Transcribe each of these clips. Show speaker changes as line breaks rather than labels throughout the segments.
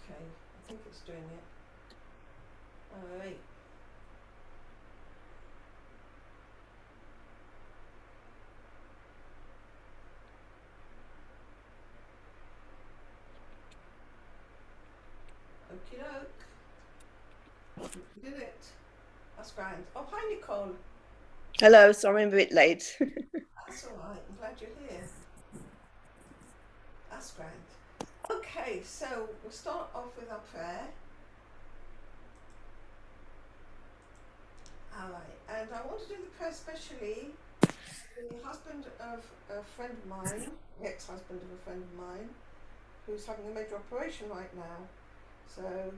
Okay, I think it's doing it. Alright. Okie doke. We did it. That's grand. Oh, hi, Nicole.
Hello, sorry I'm a bit late.
That's alright. I'm glad you're here. That's grand. Okay, so we'll start off with our prayer. Alright, and I want to do the prayer especially the husband of a friend of mine, the ex-husband of a friend of mine, who's having a major operation right now. So,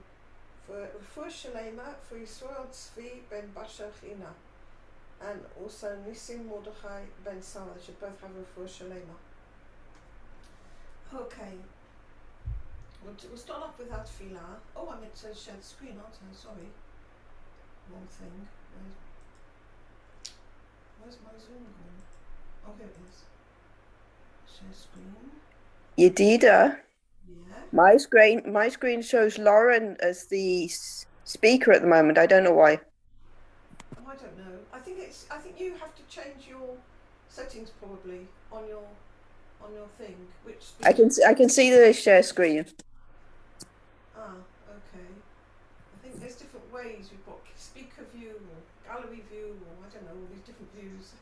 for Shalema, for Yisrael Tzvi ben Basher China, and also Nisim Mordechai ben Sarah, they should both have a refuah Shalema. Okay, we'll start off with our tefillah. Oh, I meant to share the screen, aren't I? Sorry. Wrong thing. Where's my Zoom gone? Oh, here it is. Share screen.
Yedida,
Yeah.
my screen shows Lauren as the speaker at the moment. I don't know why.
Oh, I don't know. I think you have to change your settings probably on your thing. Which
I can see the share screen.
Okay. I think there's different ways. We've got speaker view or gallery view or I don't know, all these different views.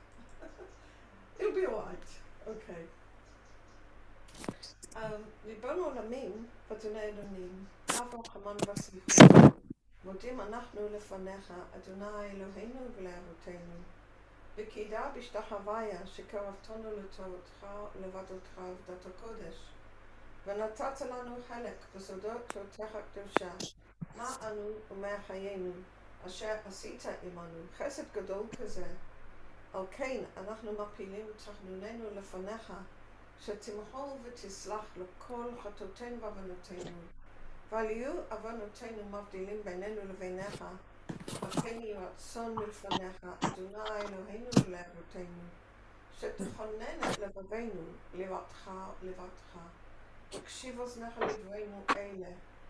It'll be alright. Okay. ריבון עולמים ואדוני אלוהים, אב רחמן וסליחה, מודים אנחנו לפניך, אדוני אלוהינו ולאבותינו, בקידה בשתחוויה שקרבתנו לתורתך ולעבודתך עבודת הקודש, ונתת לנו חלק בסודות תורתך הקדושה, מה אנו ומה חיינו, אשר עשית עמנו, חסד גדול כזה. על כן אנחנו מפילים תחנוננו לפניך, שתמחול ותסלח לכל חטאותינו ועוונותינו, ועל יהיו עוונותינו מבדילים בינינו לביניך, על כן יהי רצון מלפניך, אדוני אלוהינו ולאבותינו, שתכונן את לבבינו לראותך ולבטחה, וקשיב אוזניך לדברינו אלה,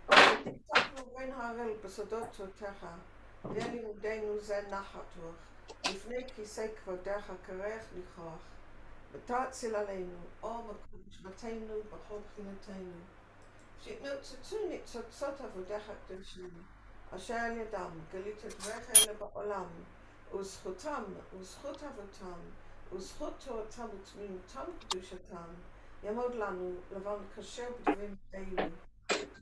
ותפתח בין הערל בסודות תורתך, ויהיה לימודנו זה נחת רוח, לפני כיסא כבודך קרח לכרוך, ותאציל עלינו אור מקודשתנו בכל בחינתנו, שיתנוצצו ניצוצות עבודך הקדושים, אשר על ידם גלית דבריך אלה בעולם, וזכותם וזכות אבותם, וזכות תורתם ותמימותם קדושתם, יעמוד לנו לבן כשר בדברים אלו,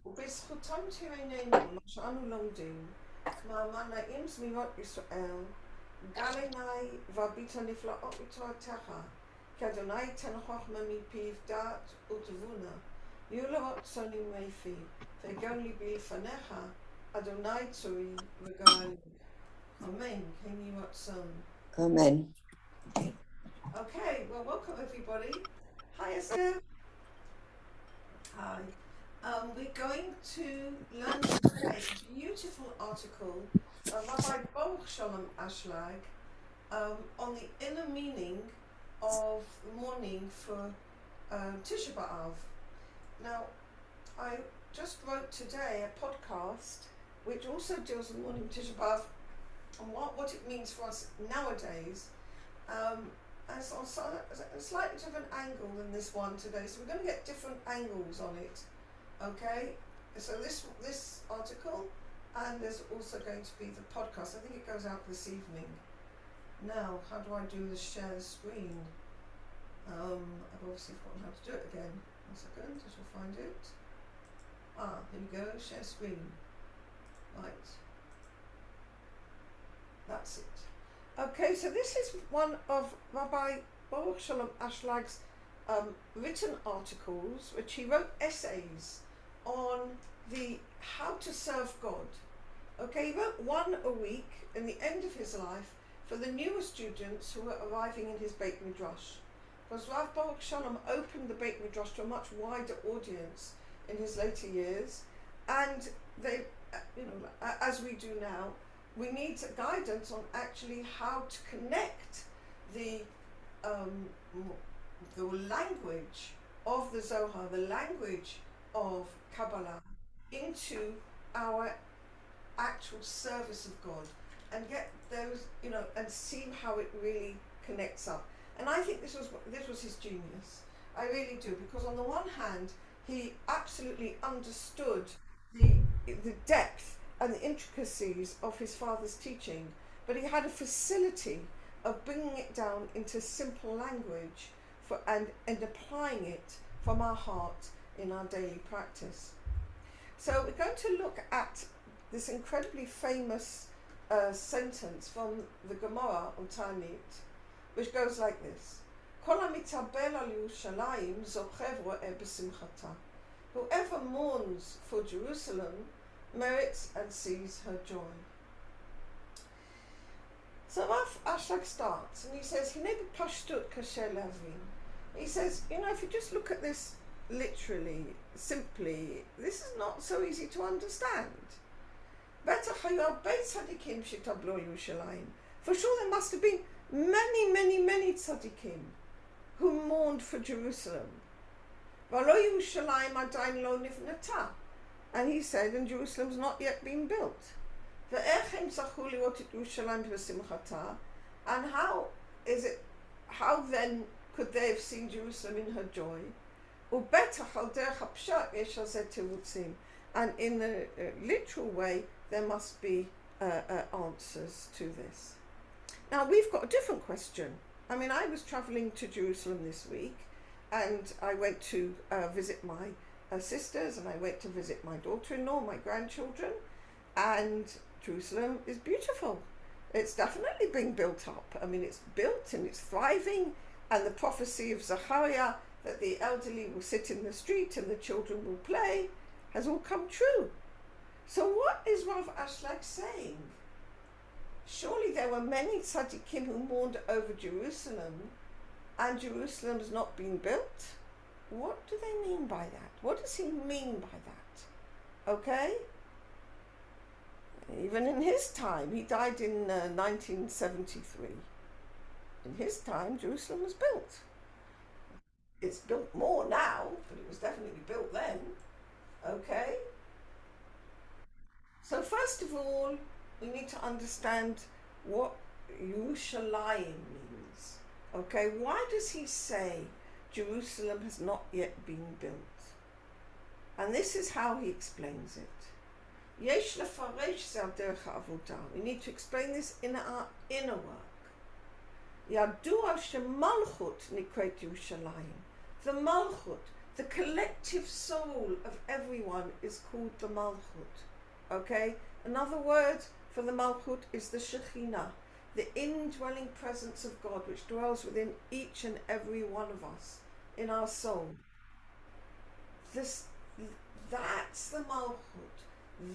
ובזכותם תראיננו מה שאנו לומדים, מאמר נעים זמירות ישראל, גל עיניי והביט הנפלאות בתורתך, כי אדוני ייתן חוכמה מפיו דעת ותבונה, יהיו לרצון ימי פי, ויגן ליבי לפניך, אדוני צורי וגאלי. Amen. Can you rצון?
Amen.
Okay, well, welcome everybody. Hi Esther. Hi. We're going to learn today a beautiful article of Rabbi Baruch Shalom Ashlag on the inner meaning of mourning for Tisha BAv. Now, I just wrote today a podcast which also deals with mourning Tisha BAv and what it means for us nowadays. And it's on a slightly different angle than this one today, so we're going to get different angles on it. Okay, so this article, and there's also going to be the podcast. I think it goes out this evening. Now, how do I do the share the screen? I've obviously forgotten how to do it again. 1 second, I shall find it. Here we go, share screen. Right. That's it. Okay, so this is one of Rabbi Baruch Shalom Ashlag's written articles, which he wrote essays on the how to serve God. Okay, he wrote one a week in the end of his life for the newer students who were arriving in his Beit Midrash. Because Rav Baruch Shalom opened the Beit Midrash to a much wider audience in his later years, and they, as we do now, we need guidance on actually how to connect the language of the Zohar, the language of Kabbalah, into our actual service of God and get those, and see how it really connects up. And I think this was his genius. I really do, because on the one hand, he absolutely understood the depth and the intricacies of his father's teaching, but he had a facility of bringing it down into simple language and applying it from our heart in our daily practice. So we're going to look at this incredibly famous sentence from the Gemara on Ta'anit, which goes like this: whoever mourns for Jerusalem merits and sees her joy. So Rav Ashlag starts and he says, he says, if you just look at this literally, simply, this is not so easy to understand. For sure there must have been many, many, many tzaddikim who mourned for Jerusalem. And he said, and Jerusalem's not yet been built. And how then could they have seen Jerusalem in her joy? And in a literal way, there must be answers to this. Now, we've got a different question. I mean, I was traveling to Jerusalem this week, and I went to visit my sisters, and I went to visit my daughter-in-law, my grandchildren, and Jerusalem is beautiful. It's definitely being built up. I mean, it's built and it's thriving, and the prophecy of Zechariah that the elderly will sit in the street and the children will play has all come true. So what is Rav Ashlag saying? Surely there were many tzaddikim who mourned over Jerusalem, and Jerusalem's not been built? What do they mean by that? What does he mean by that? Okay? Even in his time, he died in 1973. In his time, Jerusalem was built. It's built more now, but it was definitely built then. Okay? So first of all, we need to understand what Yerushalayim means. Okay? Why does he say Jerusalem has not yet been built? And this is how he explains it. Yesh lefaresh ze derech ha'avodah. We need to explain this in our inner work. Yadua shemalchut nikret Yerushalayim. The malchut, the collective soul of everyone, is called the malchut. Okay? Another word for the malchut is the Shekhinah, the indwelling presence of God which dwells within each and every one of us, in our soul. That's the malchut.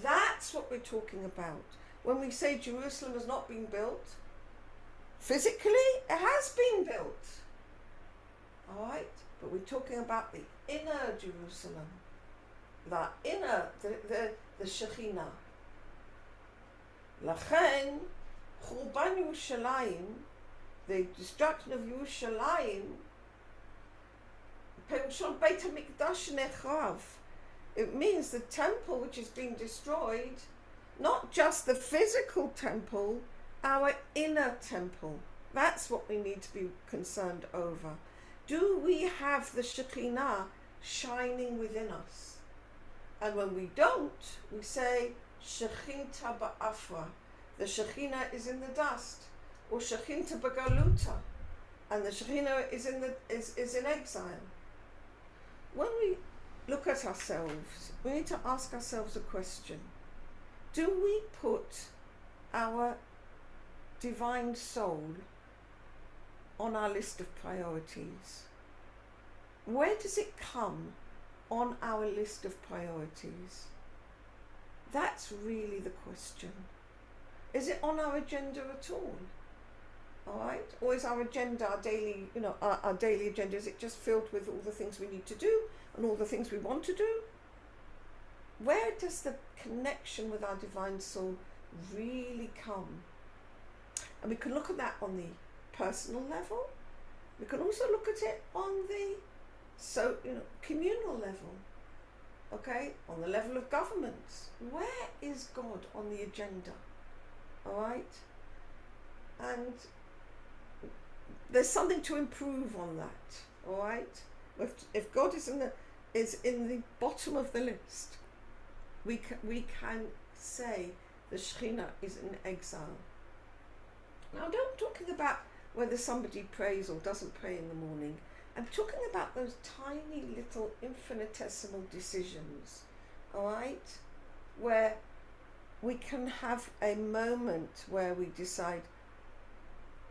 That's what we're talking about. When we say Jerusalem has not been built, physically it has been built. Alright? But we're talking about the inner Jerusalem. The inner, the Shekhinah. Lachen, Churban Yerushalayim, the destruction of Yerushalayim, Perushon Beit HaMikdash Nechrav. It means the temple which is being destroyed, not just the physical temple, our inner temple. That's what we need to be concerned over. Do we have the Shekhinah shining within us? And when we don't, we say, Shekhinta ba'afra. The Shekhinah is in the dust. Or Shekhinta ba'galuta. And the Shekhinah is in exile. When we look at ourselves, we need to ask ourselves a question. Do we put our divine soul on our list of priorities? Where does it come on our list of priorities? That's really the question. Is it on our agenda at all? All right? Or is our agenda, our daily, our daily agenda, is it just filled with all the things we need to do and all the things we want to do? Where does the connection with our divine soul really come? And we can look at that on the personal level. We can also look at it on the communal level. Okay, on the level of governments, where is God on the agenda? All right, and there's something to improve on that. All right, if God is in the bottom of the list, we can say the Shekhinah is in exile. Now, I'm not talking about whether somebody prays or doesn't pray in the morning. I'm talking about those tiny little infinitesimal decisions, all right, where we can have a moment where we decide,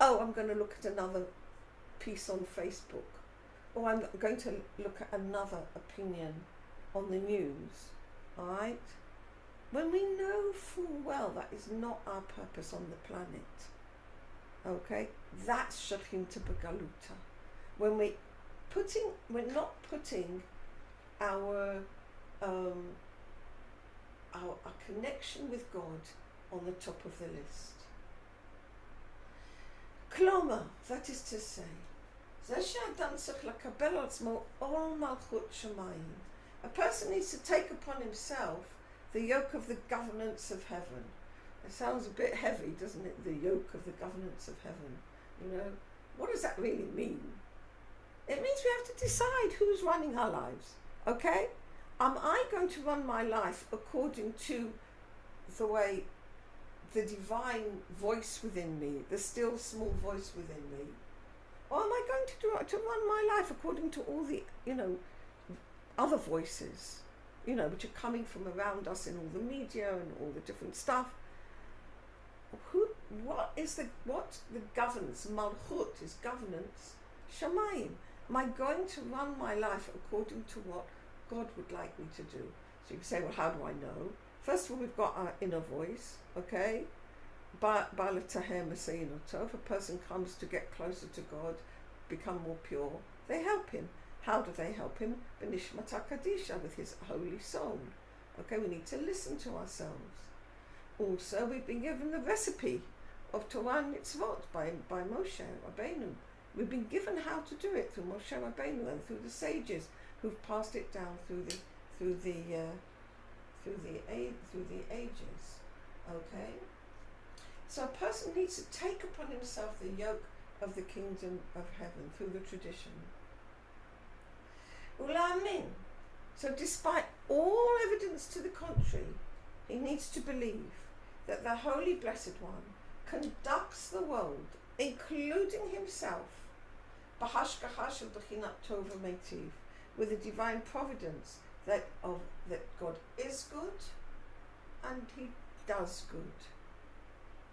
oh, I'm going to look at another piece on Facebook, or I'm going to look at another opinion on the news, all right, when we know full well that is not our purpose on the planet. Okay, that's Shekhinah Begaluta. When we're not putting our connection with God on the top of the list. Kloma, that is to say, a person needs to take upon himself the yoke of the governance of heaven. It sounds a bit heavy, doesn't it? The yoke of the governance of heaven. You know, what does that really mean? It means we have to decide who's running our lives. Okay? Am I going to run my life according to the way the divine voice within me, the still small voice within me? Or am I going to run my life according to all the, other voices, which are coming from around us in all the media and all the different stuff? What the governance? Malchut is governance. Shamayim. Am I going to run my life according to what God would like me to do? So you can say, well, how do I know? First of all, we've got our inner voice, okay? If a person comes to get closer to God, become more pure, they help him. How do they help him? B'nishmata kadisha, with his holy soul. Okay, we need to listen to ourselves. Also, we've been given the recipe of Torah and Mitzvot by Moshe Rabbeinu. We've been given how to do it through Moshe Rabbeinu and through the sages who've passed it down through the ages. Okay, so a person needs to take upon himself the yoke of the kingdom of heaven through the tradition. Ulamin. So, despite all evidence to the contrary, he needs to believe that the Holy Blessed One conducts the world, including himself, with a divine providence that God is good and he does good.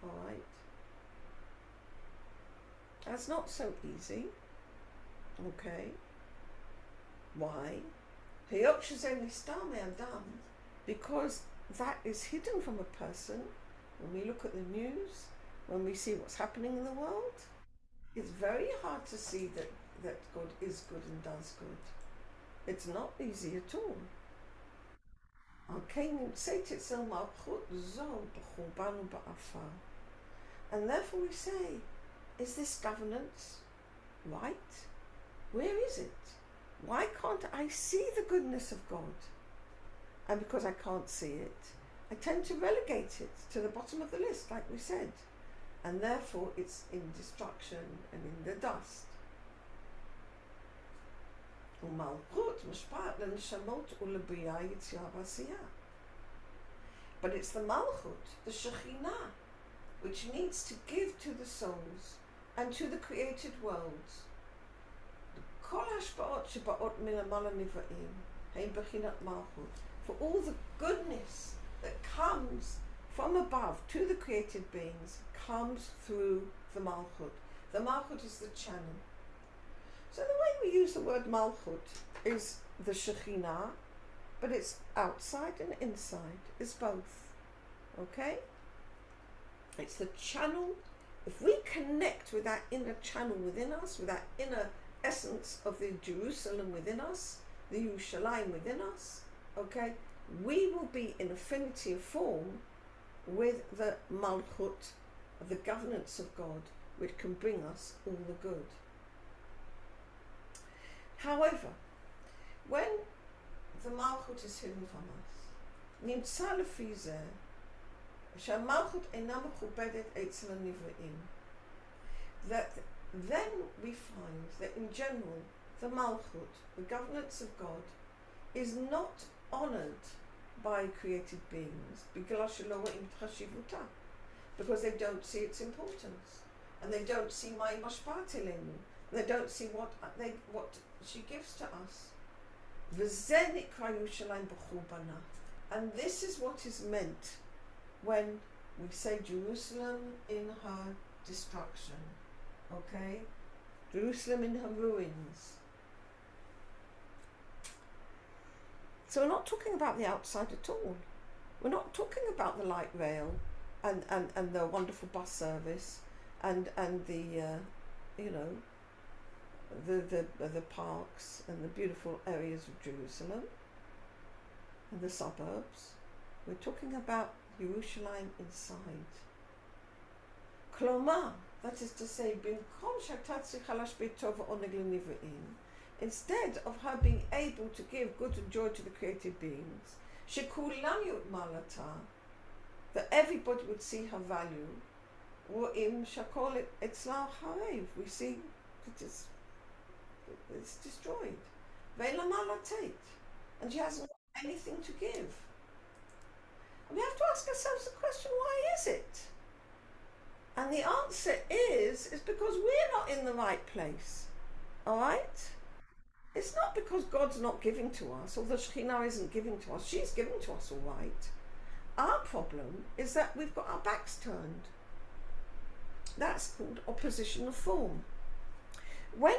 All right? That's not so easy. Okay? Why? Because that is hidden from a person. When we look at the news, when we see what's happening in the world, it's very hard to see that God is good and does good. It's not easy at all. And therefore we say, is this governance right? Where is it? Why can't I see the goodness of God? And because I can't see it, I tend to relegate it to the bottom of the list, like we said. And therefore it's in destruction and in the dust. But it's the Malchut, the Shekhinah, which needs to give to the souls and to the created worlds. For all the goodness that comes from above to the created beings comes through the Malchut. The Malchut is the channel. So the way we use the word Malchut is the Shekhinah, but it's outside and inside. It's both. Okay? It's the channel. If we connect with that inner channel within us, with that inner essence of the Jerusalem within us, the Yerushalayim within us, okay, we will be in affinity of form with the Malchut, of the governance of God, which can bring us all the good. However, when the Malchut is hidden from us. נמצא לפי זה שהמלכות אינה מכובדת אצל הנבראים. That then we find that in general the Malchut, the governance of God, is not honored by created beings בגלל שלא רואים את חשיבותה, because they don't see its importance, and they don't see מה היא משפעת אלינו, they don't see what she gives to us. וזה נקרא ירושלים בחורבנה. And this is what is meant when we say Jerusalem in her destruction, okay? Jerusalem in her ruins. So we're not talking about the outside at all. We're not talking about the light rail and the wonderful bus service and the the parks and the beautiful areas of Jerusalem and the suburbs. We're talking about Yerushalayim inside. Klomar, that is to say, במקום שאתה צריכה להשבית טוב ועונג לנבראים, instead of her being able to give good and joy to the created beings, שכולם יתמלאתה, that everybody would see her value, רואים שהכל אצלה חרב. We see it's destroyed. ואין לה מה לתת, and she hasn't got anything to give. And we have to ask ourselves the question, why is it? And the answer is because we're not in the right place. Alright? It's not because God's not giving to us, or the Shekhinah isn't giving to us. She's giving to us all right. Our problem is that we've got our backs turned. That's called oppositional form. When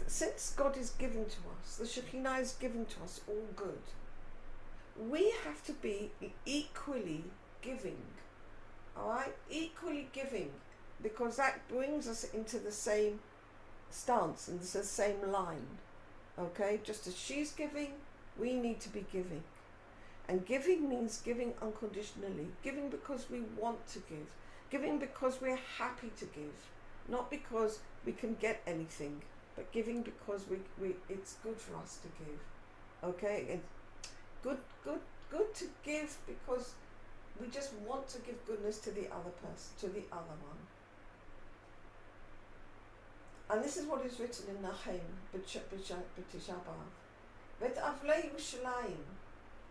since God is giving to us, the Shekhinah is giving to us all good, we have to be equally giving. Alright? Equally giving, because that brings us into the same stance and the same line. Okay? Just as she's giving, we need to be giving. And giving means giving unconditionally. Giving because we want to give. Giving because we're happy to give. Not because we can get anything, but giving because we it's good for us to give. Okay? And good to give because we just want to give goodness to the other person, to the other one. And this is what is written in Nahum, Tisha BAv. V't'avlei Yerushalayim,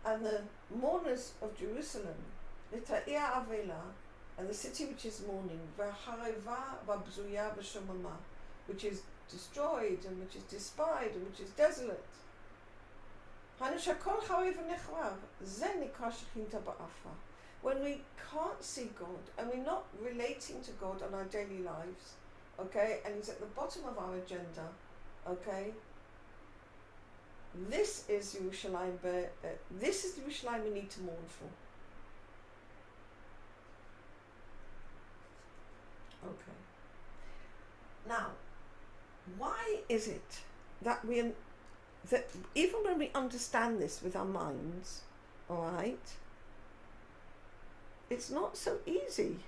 and the mourners of Jerusalem, v'ta'ir avela, and the city which is mourning, v'hareva v'bzuya v'shomama, which is destroyed and which is despised and which is desolate. When we can't see God and we're not relating to God on our daily lives, okay, and He's at the bottom of our agenda, okay, this is Yerushalayim, this is the Yerushalayim we need to mourn for. Okay. Now, why is it that that even when we understand this with our minds, all right, it's not so easy?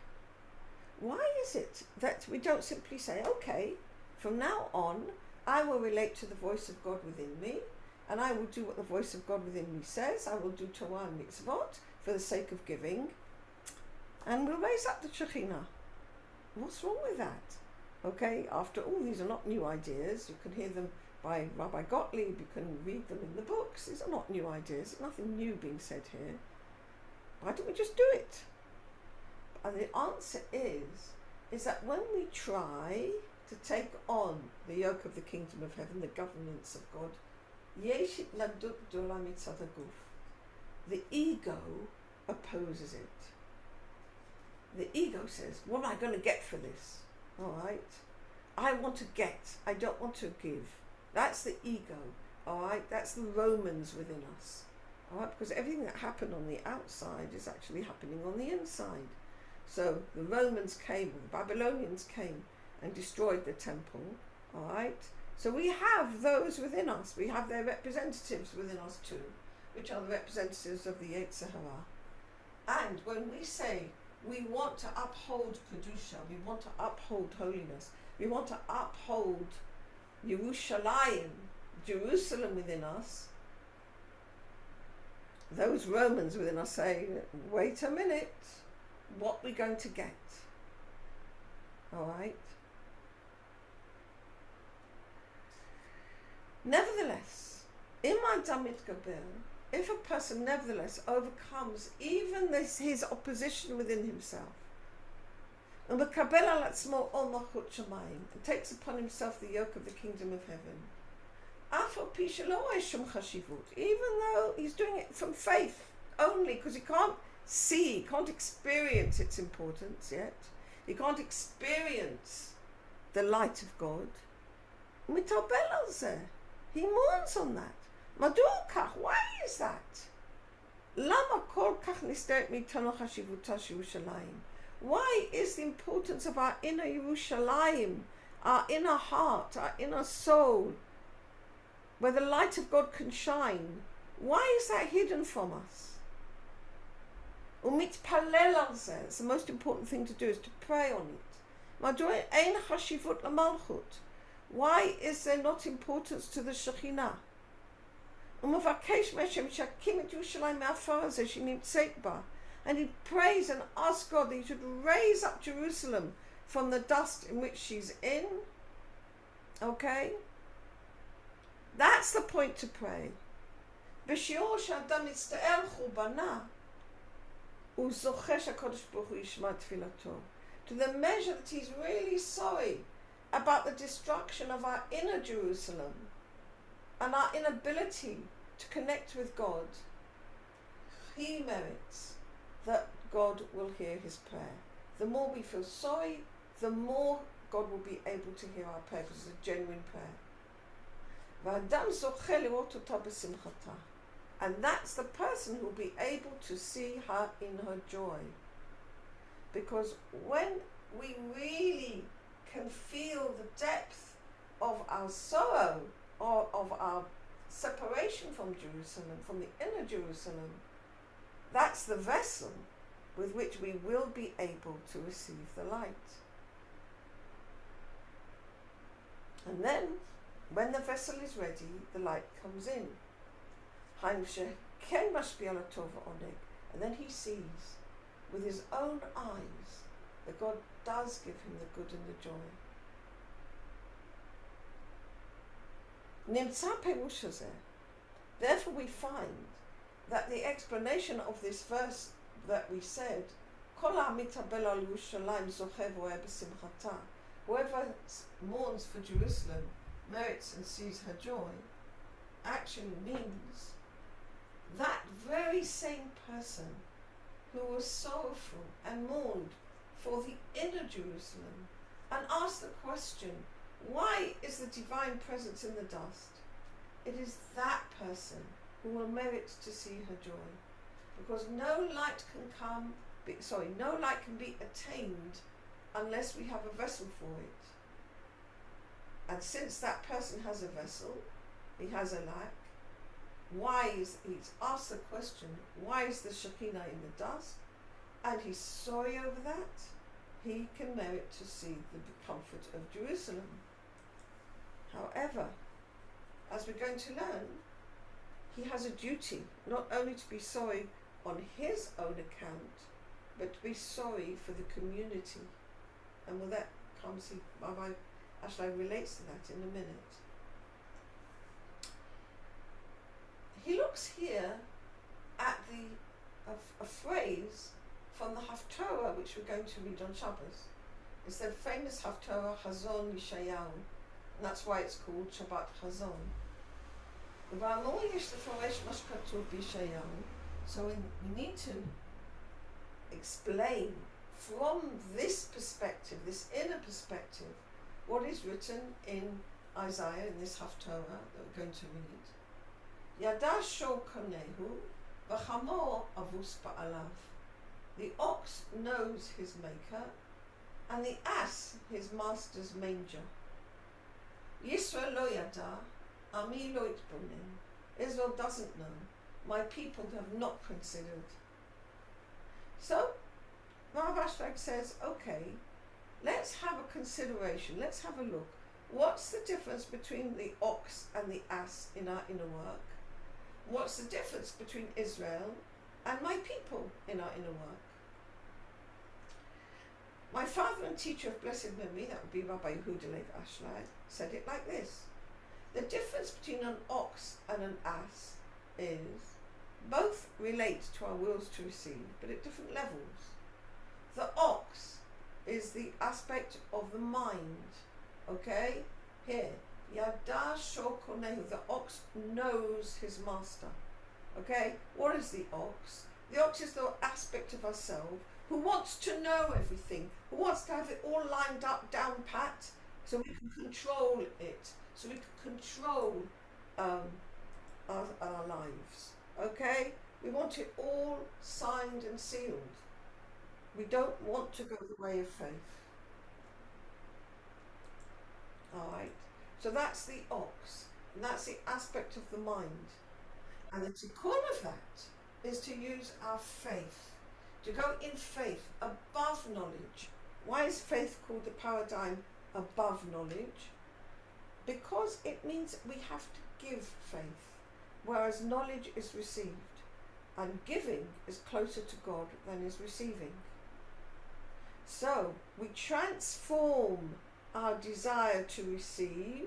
Why is it that we don't simply say, okay, from now on, I will relate to the voice of God within me, and I will do what the voice of God within me says. I will do Torah and mitzvot for the sake of giving, and we'll raise up the Shekhinah. What's wrong with that? Okay, after all, these are not new ideas. You can hear them by Rabbi Gottlieb, you can read them in the books. These are not new ideas. There's nothing new being said here. Why don't we just do it? And the answer is that when we try to take on the yoke of the kingdom of heaven, the governance of God, the ego opposes it. The ego says, what am I going to get for this? All right? I want to get. I don't want to give. That's the ego. All right? That's the Romans within us. All right? Because everything that happened on the outside is actually happening on the inside. So the Romans came, the Babylonians came and destroyed the temple. All right? So we have those within us. We have their representatives within us too, which are the representatives of the Yetzer Hara. And when we say we want to uphold Kedusha, we want to uphold holiness, we want to uphold Yerushalayim, Jerusalem within us, those Romans within us say, wait a minute, what we're going to get. All right? Nevertheless, in my Damit Gabir, if a person nevertheless overcomes even his opposition within himself, and takes upon himself the yoke of the kingdom of heaven, even though he's doing it from faith only, because he can't see, he can't experience its importance yet, he can't experience the light of God, he mourns on that. Why is that? Why is the importance of our inner Yerushalayim, our inner heart, our inner soul, where the light of God can shine, why is that hidden from us? It's the most important thing to do, is to pray on it. Why is there not importance to the Shekhinah? And he prays and asks God that he should raise up Jerusalem from the dust in which she's in. Okay? That's the point to pray. To the measure that he's really sorry about the destruction of our inner Jerusalem and our inability to connect with God, he merits that God will hear his prayer. The more we feel sorry, the more God will be able to hear our prayer, because it's a genuine prayer. And that's the person who will be able to see her in her joy. Because when we really can feel the depth of our sorrow, or of our separation from Jerusalem, from the inner Jerusalem, that's the vessel with which we will be able to receive the light. And then, when the vessel is ready, the light comes in. And then he sees with his own eyes that God does give him the good and the joy. Therefore we find that the explanation of this verse that we said, whoever mourns for Jerusalem merits and sees her joy, actually means that very same person who was sorrowful and mourned for the inner Jerusalem and asked the question, why is the divine presence in the dust? It is that person who will merit to see her joy, because no light can be attained unless we have a vessel for it. And since that person has a vessel, he has a lack. He's asked the question, why is the Shekinah in the dust? And he's sorry over that. He can merit to see the comfort of Jerusalem. However, as we're going to learn, he has a duty not only to be sorry on his own account, but to be sorry for the community. And with that comes, Rabbi Ashlag relates to that in a minute. He looks here at a phrase from the Haftorah, which we're going to read on Shabbos. It's the famous Haftorah Chazon Yishayahu, and that's why it's called Shabbat Chazon. So we need to explain from this perspective, this inner perspective, what is written in Isaiah, in this Haftorah that we're going to read. Yada shor kanehu v'chamor avus ba'alav. The ox knows his maker, and the ass his master's manger. Yisrael lo yada, ami lo itbonen. Israel doesn't know. My people have not considered. So, Rav Ashlag says, okay, let's have a consideration. Let's have a look. What's the difference between the ox and the ass in our inner work? what's the difference between Israel and my people in our inner work? My father and teacher of blessed memory, that would be Rabbi Baruch Shalom Ashlag, said it like this. The difference between an ox and an ass is both relate to our wills to receive, but at different levels. The ox is the aspect of the mind, okay? Here, Yada Shokonehu, the ox knows his master, okay? What is the ox? The ox is the aspect of ourselves who wants to know everything, who wants to have it all lined up, down pat, so we can control it, so we can control our lives, okay? We want it all signed and sealed. We don't want to go the way of faith. Alright, so that's the ox, and that's the aspect of the mind. And the tikkun of that is to use our faith, to go in faith above knowledge. Why is faith called the paradigm above knowledge? Because it means we have to give faith, whereas knowledge is received, and giving is closer to God than is receiving. So we transform our desire to receive,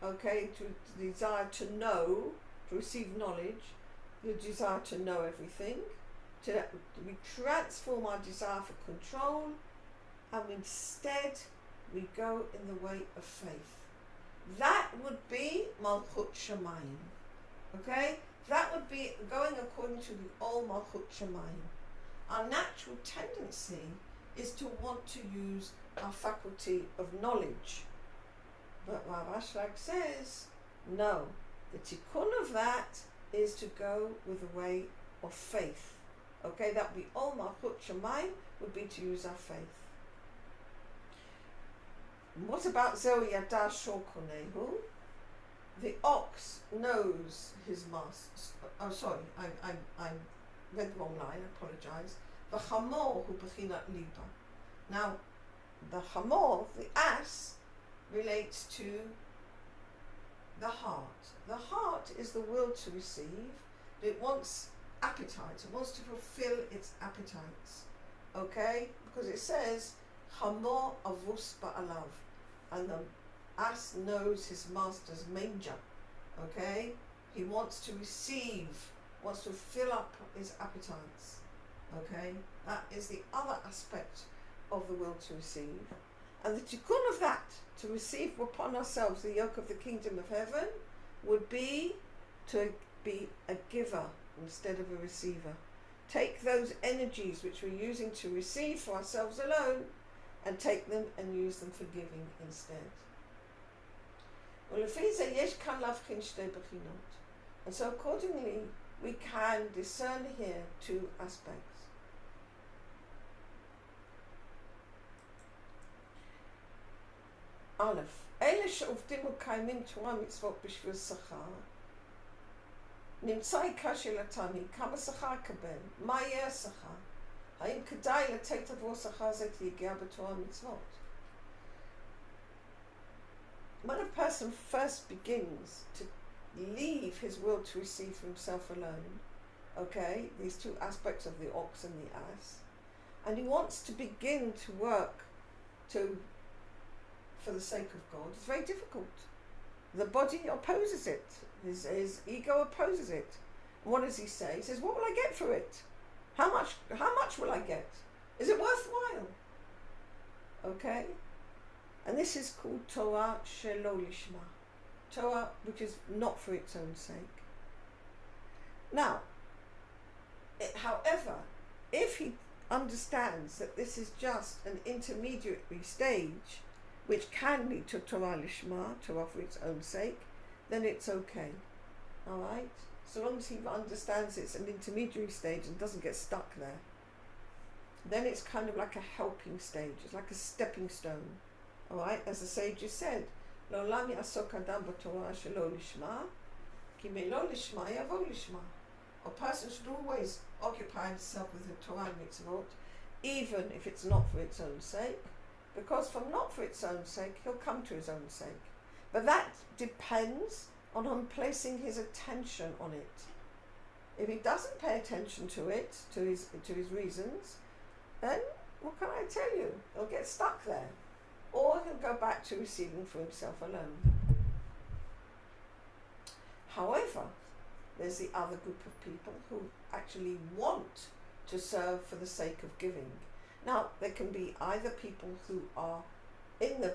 okay, to desire to know, to receive knowledge, the desire to know everything, we transform our desire for control, and instead we go in the way of faith. That would be Malchut Shamayim, okay? That would be going according to the old Malchut Shamayim. Our natural tendency is to want to use our faculty of knowledge. But Rav Ashlag says, no, the tikkun of that is to go with the way of faith. Okay, that would be all Malchut Shamayim, would be to use our faith. What about Zoe Yada Shokonehu? The ox knows his master. Oh, sorry, I read the wrong line, I apologise. The chamor hu bechinat liba. Now, the chamor, the ass, relates to the heart. The heart is the will to receive, but it wants appetites. It wants to fulfill its appetites. Okay? Because it says, chamor avus ba'alav. And the ass knows his master's manger. Okay? He wants to receive, wants to fill up his appetites. Okay? That is the other aspect of the will to receive. And the tikkun of that, to receive upon ourselves the yoke of the kingdom of heaven, would be to be a giver instead of a receiver. Take those energies which we're using to receive for ourselves alone and take them and use them for giving instead. And so accordingly, we can discern here two aspects. Aleph, אלה שעובדים וקיימים תורה מצוות בשביל שכר, נמצא עיקר שאלתם, כמה שכר אקבל? מה יהיה השכר? האם כדאי לתת עבור שכר זה להגיע בתורה מצוות? When a person first begins to leave his will to receive for himself alone, okay, these two aspects of the ox and the ass, and he wants to begin to work for the sake of God, it's very difficult. The body opposes it. His ego opposes it. And what does he say? He says, what will I get for it? How much will I get? Is it worthwhile? Okay? And this is called Torah Shelo Lishma. Torah which is not for its own sake. Now, however, if he understands that this is just an intermediary stage which can lead to Torah Lishma, Torah for its own sake, then it's okay. Alright? So long as he understands it's an intermediary stage and doesn't get stuck there. Then it's kind of like a helping stage. It's like a stepping stone. Alright? As the sages said, L'olam ya'asok adam b'torah shelo lishma, ki me'lo lishma yavo lishma. A person should always occupy himself with the Torah mitzvot, even if it's not for its own sake. Because from not for its own sake, he'll come to his own sake. But that depends on him placing his attention on it. If he doesn't pay attention to it, to his reasons, then what can I tell you? He'll get stuck there. Or he'll go back to receiving for himself alone. However, there's the other group of people who actually want to serve for the sake of giving. Now, there can be either people who are in the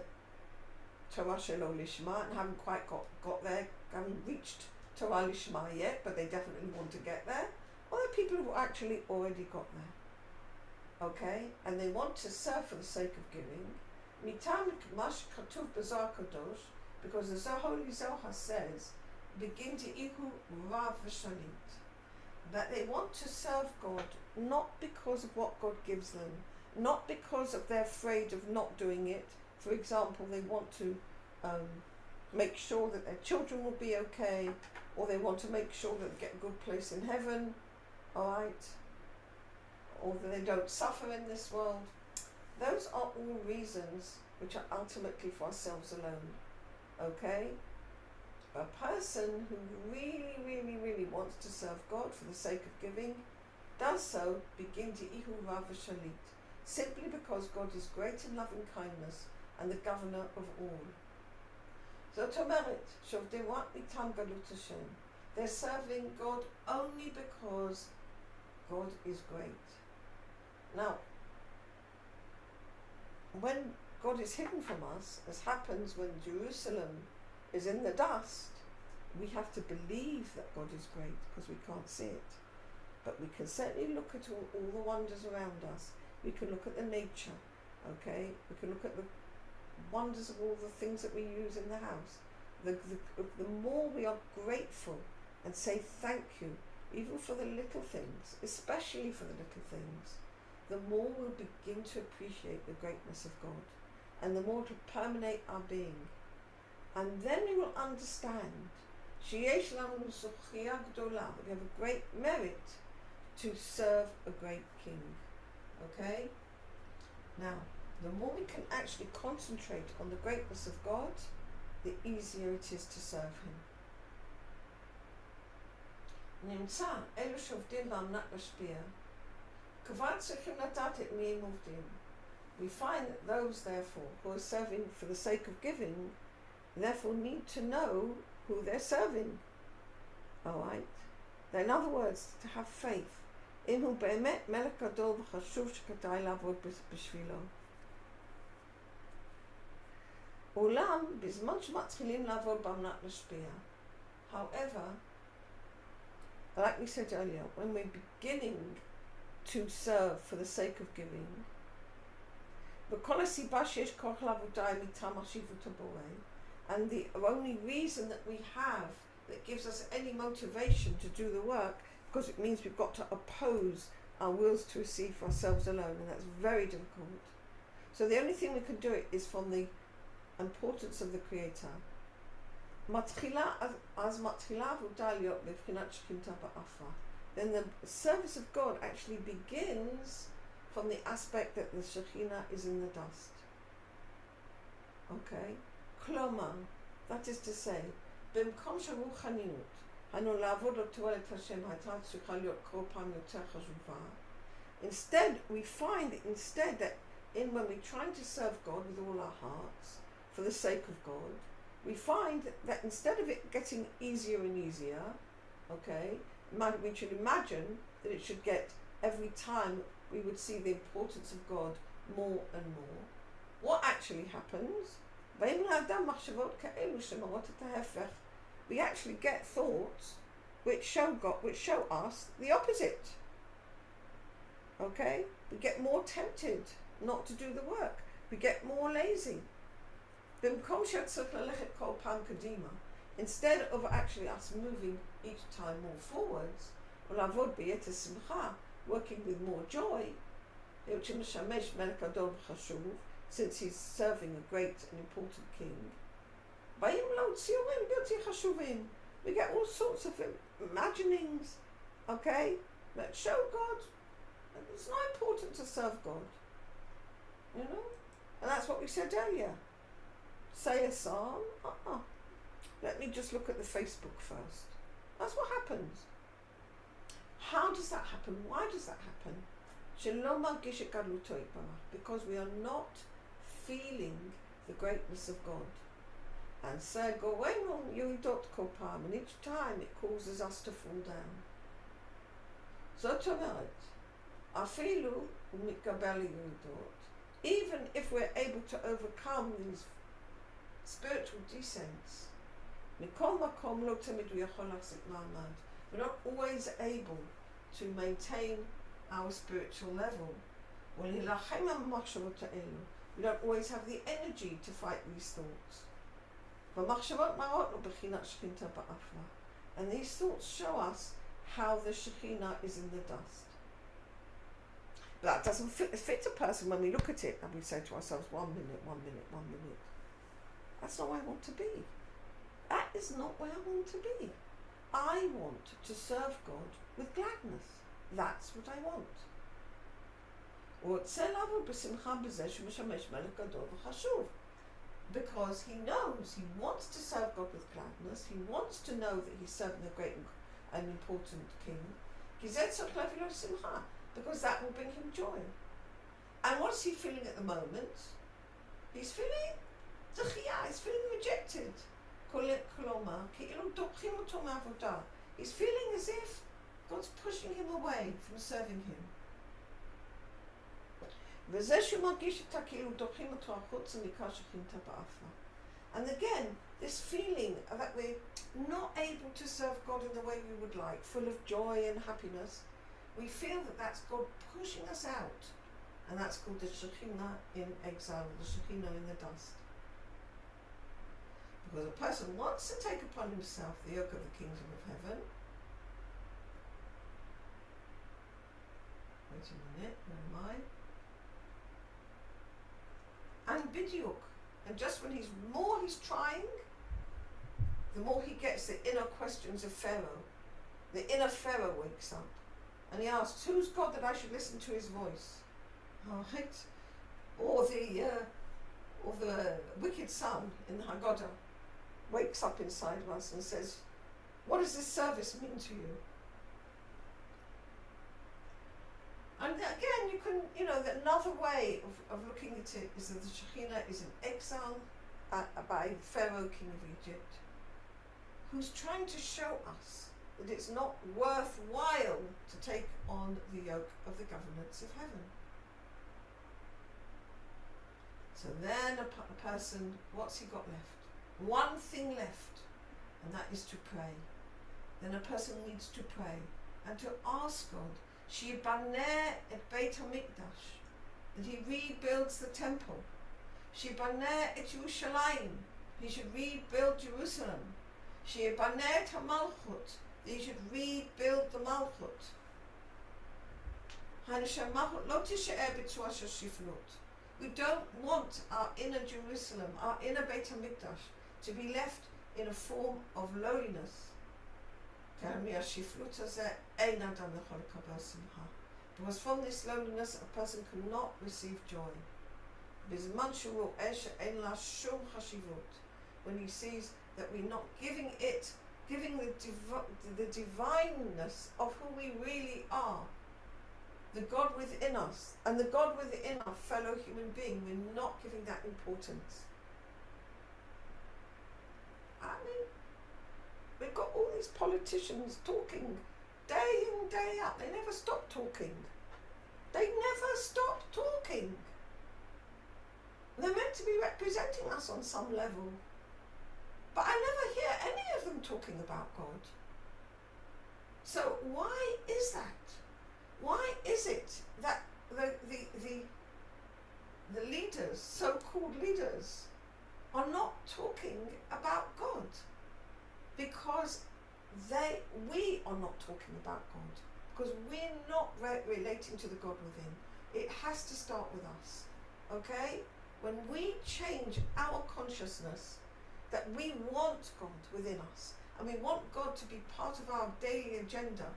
Torah Shelo Lishma and haven't quite got there, haven't reached Torah Lishma yet, but they definitely want to get there. Or there are people who actually already got there. Okay? And they want to serve for the sake of giving. Mitam Mash Katuv B'Zohar Kadosh, because the Holy Zohar says, begin to ihu rav v'shalit, that they want to serve God not because of what God gives them, not because of they're afraid of not doing it. For example, they want to make sure that their children will be okay, or they want to make sure that they get a good place in heaven, alright, or that they don't suffer in this world. Those are all reasons which are ultimately for ourselves alone, okay? A person who really wants to serve God for the sake of giving does so begin to ihu rav v'shalit, simply because God is great in loving kindness and the governor of all. זאת אומרת, שעובדים רק מטעם גלות השם. They're serving God only because God is great. Now, when God is hidden from us, as happens when Jerusalem is in the dust, we have to believe that God is great because we can't see it. But we can certainly look at all the wonders around us. We can look at the nature, okay? We can look at the wonders of all the things that we use in the house. The more we are grateful and say thank you, even for the little things, especially for the little things, the more we'll begin to appreciate the greatness of God, and the more to permeate our being. And then we will understand שיש לנו זכייה גדולה, that we have a great merit to serve a great king. Okay? Now, the more we can actually concentrate on the greatness of God, the easier it is to serve him. נמצא, אלו שעובדים באמנת משפיע, כבר צריכים לדעת את מי הם עובדים. We find that those, therefore, who are serving for the sake of giving, therefore need to know who they're serving. Alright? In other words, to have faith. אם הוא באמת מלך גדול וחשוב שכדאי לעבוד בשבילו. אולם, בזמן שמתחילים לעבוד באמנת משפיע, however, like we said earlier, when we're beginning to serve for the sake of giving, וכל הסיבה שיש כוח לעבודה היא מטעם החשיבות הבורא, and the only reason that we have that gives us any motivation to do the work, because it means we've got to oppose our wills to receive for ourselves alone, and that's very difficult. So the only thing we can do it is from the importance of the Creator. Then the service of God actually begins from the aspect that the Shekhinah is in the dust. Okay? Kloma, that is to say, במקום שהרוחניות, אנו לעבוד לתועלת השם, הייתה צריכה להיות כל פעם יותר חשובה. Instead, we find that when we're trying to serve God with all our hearts, for the sake of God, we find that instead of it getting easier and easier, okay, we should imagine that it should get, every time we would see the importance of God more and more. What actually happens? We actually get thoughts which show us the opposite. Okay? We get more tempted not to do the work. We get more lazy. Instead of actually us moving each time more forwards, working with more joy, since he's serving a great and important king, we get all sorts of imaginings, okay, that show God that it's not important to serve God, you know, and that's what we said earlier. Say a psalm, let me just look at the Facebook first. That's what happens. How does that happen? Why does that happen? Because we are not feeling the greatness of God. And so and each time it causes us to fall down. זאת אומרת, אפילו ומתקבל ירידות, even if we're able to overcome these spiritual descents, מכל מקום לא תמיד הוא יכול להחזיק מעמד. We're not always able to maintain our spiritual level. ולהילחם המחשבות האלו. We don't always have the energy to fight these thoughts. והמחשבות מראות לו בחינת שכינתה באפלה. And these thoughts show us how the Shekhinah is in the dust. But that doesn't fit a person when we look at it and we say to ourselves, 1 minute, 1 minute, 1 minute. That's not where I want to be. That is not where I want to be. I want to serve God with gladness. That's what I want. Because he knows, he wants to serve God with gladness, he wants to know that he's serving a great and important king. Because that will bring him joy. And what's he feeling at the moment? He's feeling he's feeling rejected. He's feeling as if God's pushing him away from serving him. And again, this feeling that we're not able to serve God in the way we would like, full of joy and happiness, we feel that that's God pushing us out. And that's called the Shekhinah in exile, the Shekhinah in the dust. Because a person wants to take upon himself the yoke of the kingdom of heaven. Wait a minute, where am I? And bidyuk. And just when he's trying, the more he gets the inner questions of Pharaoh. The inner Pharaoh wakes up. And he asks, who's God that I should listen to his voice? Right? Or the wicked son in the Haggadah wakes up inside of us and says, what does this service mean to you? And again, you can, another way of looking at it is that the Shekhinah is in exile by Pharaoh, king of Egypt, who's trying to show us that it's not worthwhile to take on the yoke of the governments of heaven. So then a person, what's he got left? One thing left, and that is to pray. Then a person needs to pray and to ask God, Shibaneh et Beit HaMikdash, that he rebuilds the temple. Shibaneh et Yerushalayim, he should rebuild Jerusalem. Shibaneh et HaMalchut, that he should rebuild the Malchut. We don't want our inner Jerusalem, our inner Beit HaMikdash, to be left in a form of lowliness. Because from this lowliness a person cannot receive joy. When he sees that we're not giving the divineness of who we really are, the God within us, and the God within our fellow human being, we're not giving that importance. I mean, we've got all these politicians talking day in, day out. They never stop talking. They never stop talking. They're meant to be representing us on some level. But I never hear any of them talking about God. So why is that? Why is it that the leaders, so-called leaders, are not talking about God? Because we are not talking about God. Because we're not relating to the God within. It has to start with us. Okay? When we change our consciousness that we want God within us, and we want God to be part of our daily agenda,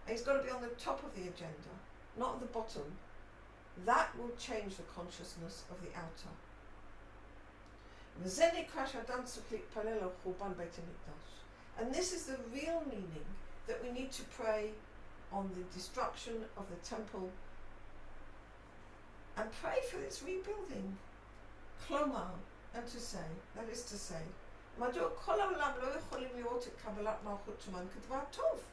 and he's got to be on the top of the agenda, not at the bottom, that will change the consciousness of the outer. And this is the real meaning, that we need to pray on the destruction of the temple and pray for its rebuilding. Klomar, and to say, that is to say, מדוע כל העולם לא יכולים לראות את קבלת מלכות שמיים כדבר טוב?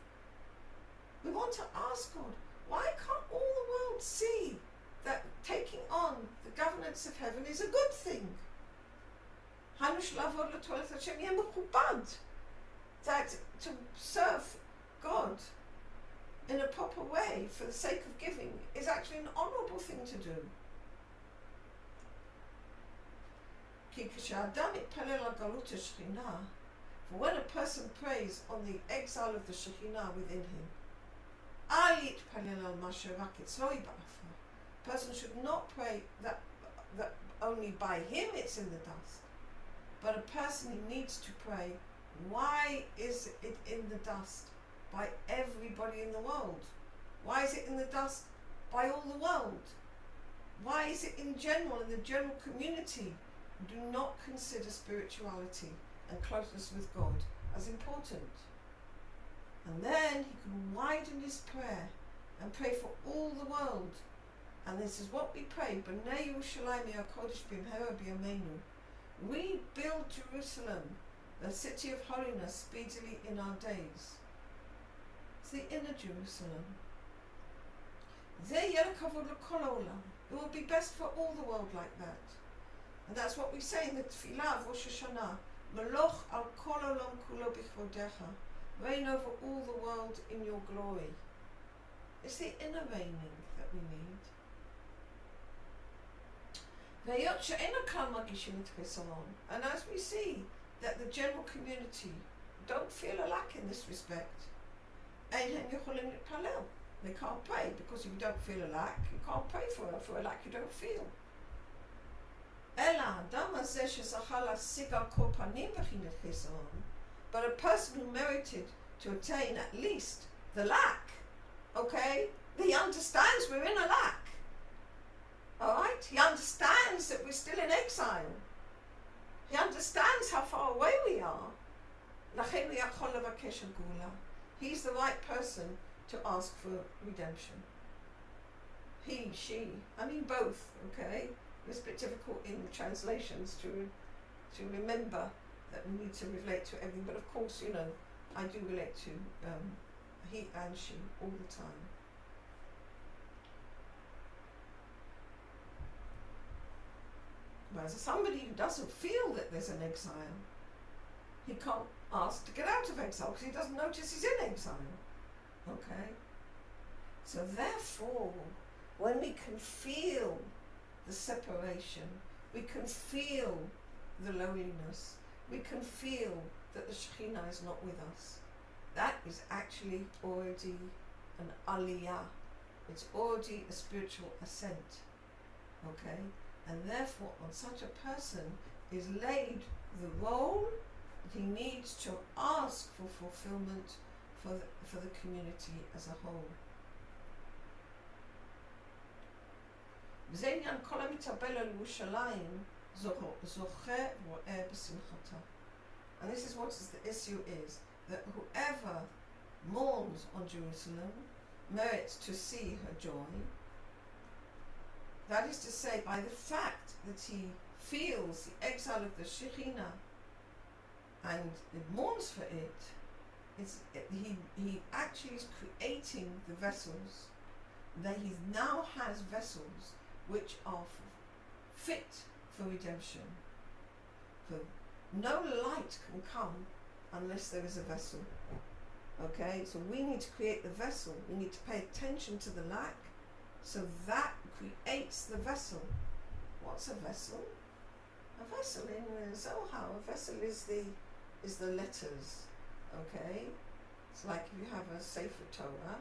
We want to ask God, why can't all the world see that taking on the governance of heaven is a good thing? That to serve God in a proper way for the sake of giving is actually an honourable thing to do. For when a person prays on the exile of the Shekhinah within him, a person should not pray that only by him it's in the dust, but a person needs to pray, why is it in the dust by everybody in the world? Why is it in the dust by all the world? Why is it in general, in the general community, do not consider spirituality and closeness with God as important? And then he can widen his prayer and pray for all the world. And this is what we pray, B'nai Yerushalayim HaKodesh B'mhera B'yameinu. We build Jerusalem, the city of holiness, speedily in our days. It's the inner Jerusalem. It will be best for all the world like that. And that's what we say in the Tefillah of Rosh Hashanah. Meloch al kol olam kulo b'chvodecha. Reign over all the world in your glory. It's the inner reigning that we need. And as we see that the general community don't feel a lack in this respect, they can't pray, because if you don't feel a lack, you can't pray for a lack you don't feel. But a person who merited to attain at least the lack, okay, he understands we're in a lack. Alright? He understands that we're still in exile. He understands how far away we are. He's the right person to ask for redemption. He, she, I mean both, okay? It's a bit difficult in translations to remember that we need to relate to everything, but of course, you know, I do relate to he and she all the time. Whereas somebody who doesn't feel that there's an exile, he can't ask to get out of exile because he doesn't notice he's in exile. Okay? So therefore, when we can feel the separation, we can feel the loneliness, we can feel that the Shekhinah is not with us, that is actually already an aliyah. It's already a spiritual ascent. Okay? And therefore, on such a person is laid the role that he needs to ask for fulfillment for the community as a whole. And this is what the issue is, that whoever mourns on Jerusalem merits to see her joy. That is to say, by the fact that he feels the exile of the Shekhinah and mourns for it, he actually is creating the vessels. That he now has vessels which are fit for redemption. For no light can come unless there is a vessel. Okay, so we need to create the vessel. We need to pay attention to the lack, so that creates the vessel. What's a vessel? A vessel in Zohar, a vessel is the letters. Okay, it's like if you have a Sefer Torah.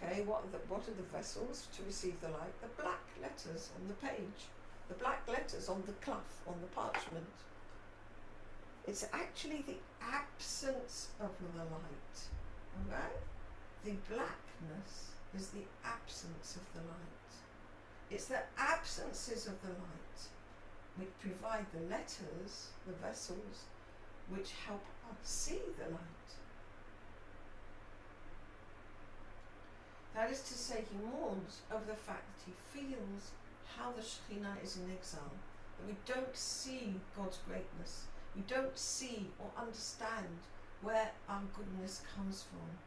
Okay, what are the vessels to receive the light? The black letters on the page, the black letters on the cloth, on the parchment. It's actually the absence of the light. Okay, the blackness is the absence of the light. It's the absences of the light which provide the letters, the vessels, which help us see the light. That is to say, he mourns over the fact that he feels how the Shekhinah is in exile, that we don't see God's greatness, we don't see or understand where our goodness comes from,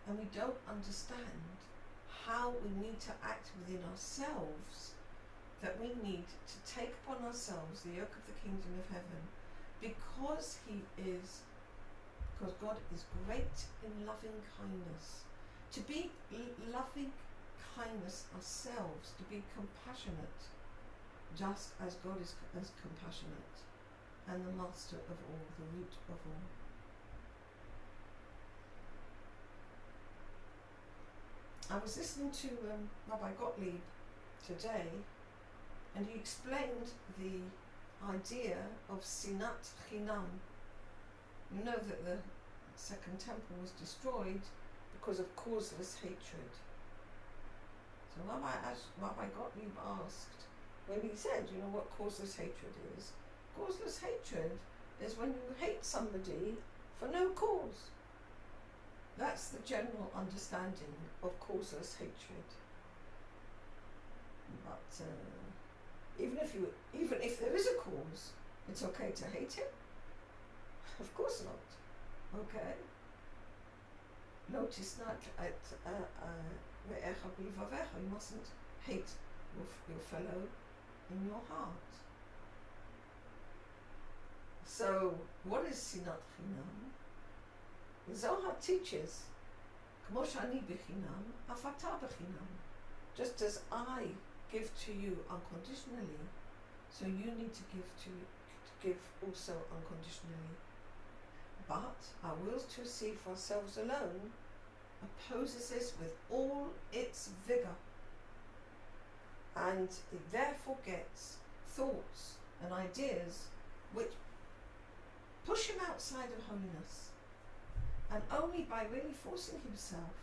and we don't understand how we need to act within ourselves, that we need to take upon ourselves the yoke of the kingdom of heaven, because God is great in loving kindness. To be loving kindness ourselves, to be compassionate, just as God is as compassionate, and the master of all, the root of all. I was listening to Rabbi Gottlieb today, and he explained the idea of sinat chinam. You know that the Second Temple was destroyed because of causeless hatred. So Rabbi Gottlieb asked, when he said, you know what causeless hatred is? Causeless hatred is when you hate somebody for no cause. That's the general understanding of causeless hatred. But even if there is a cause, it's okay to hate him? Of course not. Okay? Notice not at you mustn't hate your fellow in your heart. So, what is sinat chinam? The Zohar teaches, Kmo shani b'chinam, af ata b'chinam. Just as I give to you unconditionally, so you need to give also unconditionally. But our wills to receive for ourselves alone opposes this with all its vigour, and it therefore gets thoughts and ideas which push him outside of holiness. And only by really forcing himself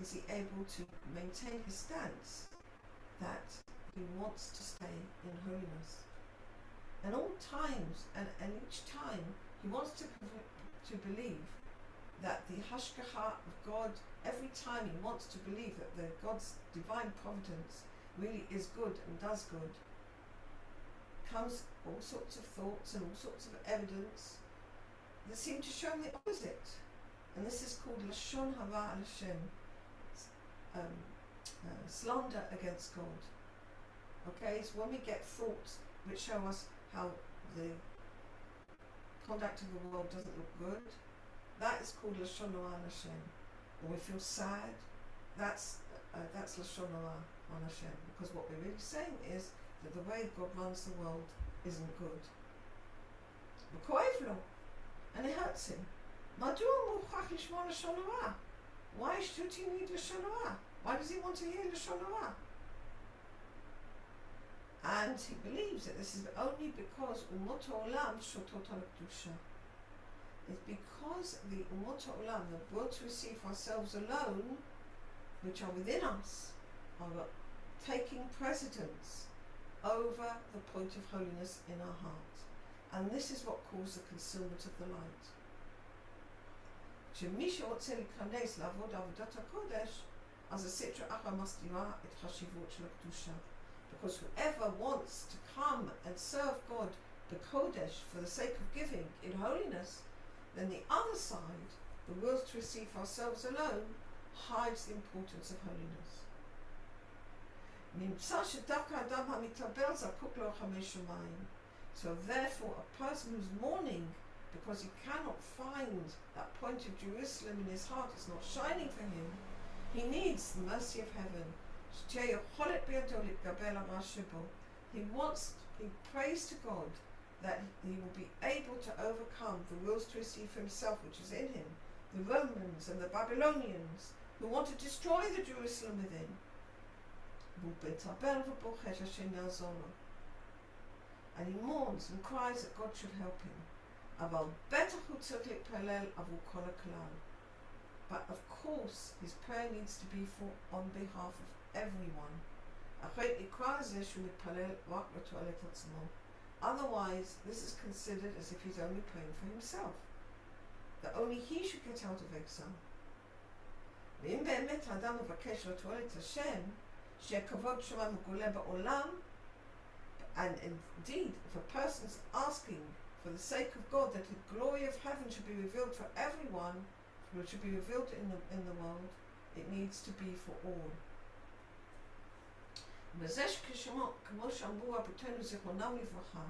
is he able to maintain his stance that he wants to stay in holiness. And all times, and each time, he wants to believe that the hashgacha of God, every time he wants to believe that God's divine providence really is good and does good, comes all sorts of thoughts and all sorts of evidence that seem to show him the opposite. And this is called lashon hara al Hashem, slander against God. Okay, so when we get thoughts which show us how the conduct of the world doesn't look good, that is called lashon hara al Hashem. When we feel sad, that's lashon hara al Hashem, because what we're really saying is that the way God runs the world isn't good. And it hurts him. Why should he need lashon hara? Why does he want to hear lashon hara? And he believes that this is only because umot ha'olam shotot al kedusha. It's because the umot ha'olam, the will to receive ourselves alone, which are within us, are taking precedence over the point of holiness in our heart. And this is what caused the concealment of the light. שמי שרוצה להיכנס לעבוד עבודת הקודש, אז הסטרה אחרא מסתירה את חשיבות של הקדושה. Because whoever wants to come and serve God, the Kodesh, for the sake of giving in holiness, then the other side, the will to receive ourselves alone, hides the importance of holiness. נמצא שדווקא האדם המתאבל זקוק לרחמי שמיים. So therefore, a person who's mourning because he cannot find that point of Jerusalem in his heart, it's not shining for him, he needs the mercy of heaven. He prays to God that he will be able to overcome the wills to receive for himself which is in him, the Romans and the Babylonians who want to destroy the Jerusalem within. And he mourns and cries that God should help him. But of course his prayer needs to be on behalf of everyone. Otherwise, this is considered as if he's only praying for himself, that only he should get out of exile. ואם באמת האדם מבקש לתועלת השם, שהכבוד שמה מגולה בעולם, and indeed, if a person's asking for the sake of God that the glory of heaven should be revealed for everyone, which should be revealed in the world, it needs to be for all. וזה כמו שאמרו רבותינו זיכרונם לברכה,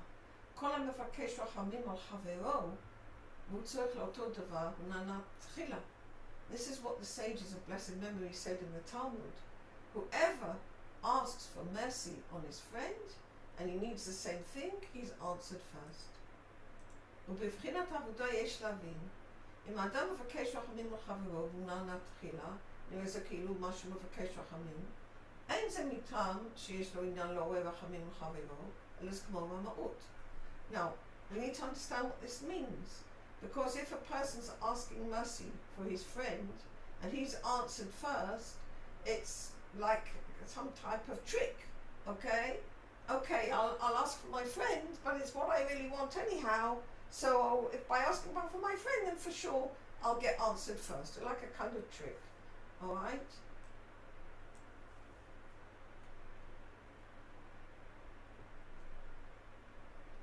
כל המבקש רחמים על חברו, והוא צריך לאותו דבר, הוא נענה תחילה. This is what the sages of blessed memory said in the Talmud. Whoever asks for mercy on his friend, and he needs the same thing, he's answered first. ובבחינת העבודה יש להבין, אם האדם מבקש רחמים על חברו, והוא נענה תחילה, נראה זה כאילו משהו מבקש רחמים, אין זה מטעם שיש לו עניין לעורר רחמים על חברו, אלא זה כמו רמאות. Now, we need to understand what this means. Because if a person's asking mercy for his friend and he's answered first, it's like some type of trick, okay? Okay, I'll ask for my friend, but it's what I really want anyhow. So if by asking for my friend, then for sure I'll get answered first, like a kind of trick, all right?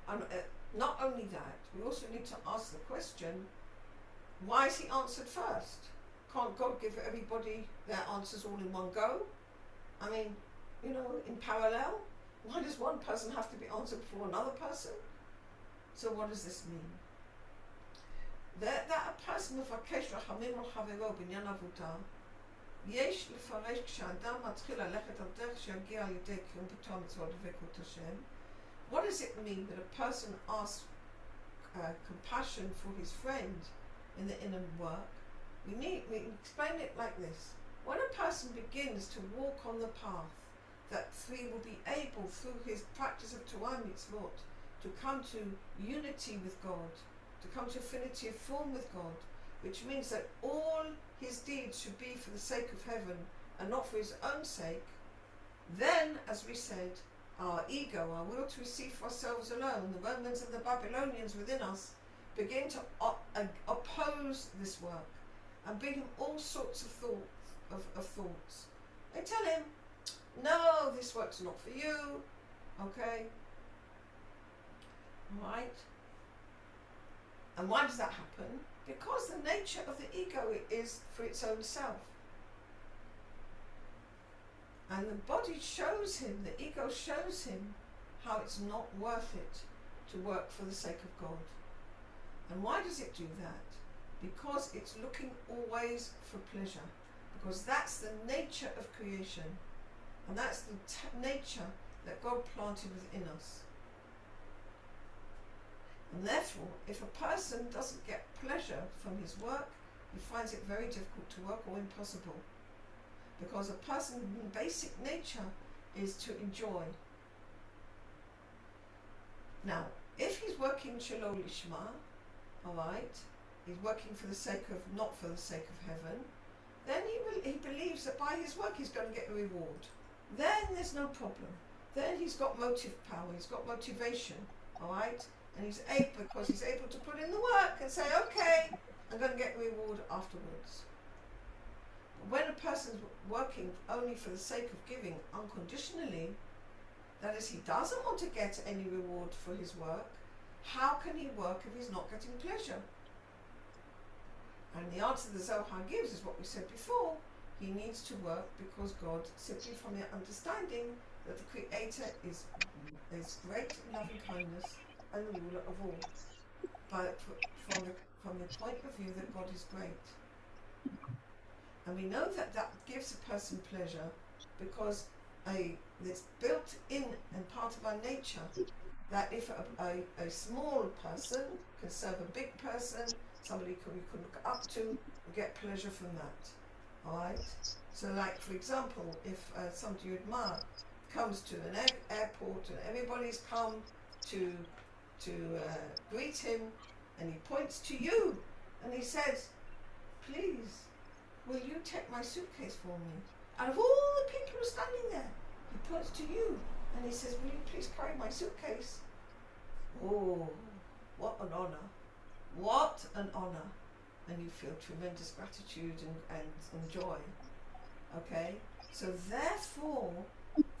And not only that, we also need to ask the question, why is he answered first? Can't God give everybody their answers all in one go? I mean, in parallel? Why does one person have to be answered before another person? So what does this mean? That a person מבקש רחמים על חברו בעניין עבודה, יש לפרש כשאדם מתחיל ללכת על דרך שיגיע על ידי קיום ביטול המצוות ודבקות השם. What does it mean that a person asks compassion for his friend in the inner work? We explain it like this. When a person begins to walk on the path that he will be able, through his practice of Torah mitzvot, to come to unity with God, to come to affinity of form with God, which means that all his deeds should be for the sake of heaven and not for his own sake, then, as we said, our ego, our will to receive for ourselves alone, the Romans and the Babylonians within us, begin to oppose this work and bring him all sorts of thoughts. They tell him, no, this work's not for you, okay? Right? And why does that happen? Because the nature of the ego is for its own self. And the body shows him, the ego shows him how it's not worth it to work for the sake of God. And why does it do that? Because it's looking always for pleasure. Because that's the nature of creation. And that's the nature that God planted within us. And therefore, if a person doesn't get pleasure from his work, he finds it very difficult to work or impossible. Because a person's basic nature is to enjoy. Now, if he's working Shalom Lishma, alright, he's working for the sake of, not for the sake of heaven, then he believes that by his work he's going to get a reward. Then there's no problem. Then he's got motive power, he's got motivation, alright? And he's able, because he's able to put in the work and say, okay, I'm going to get a reward afterwards. But when a person's working only for the sake of giving unconditionally, that is, he doesn't want to get any reward for his work, how can he work if he's not getting pleasure? And the answer the Zohar gives is what we said before. He needs to work because God, simply from the understanding that the Creator is great in loving kindness and the ruler of all. But from the point of view that God is great. And we know that that gives a person pleasure because it's built in and part of our nature that if a small person can serve a big person, somebody we can look up to, we get pleasure from that. Alright? So like, for example, if somebody you admire comes to an airport and everybody's come to greet him, and he points to you and he says, please, will you take my suitcase for me? Out of all the people who are standing there, he points to you and he says, will you please carry my suitcase? Oh, what an honor. What an honor. and you feel tremendous gratitude and joy. Okay? So therefore,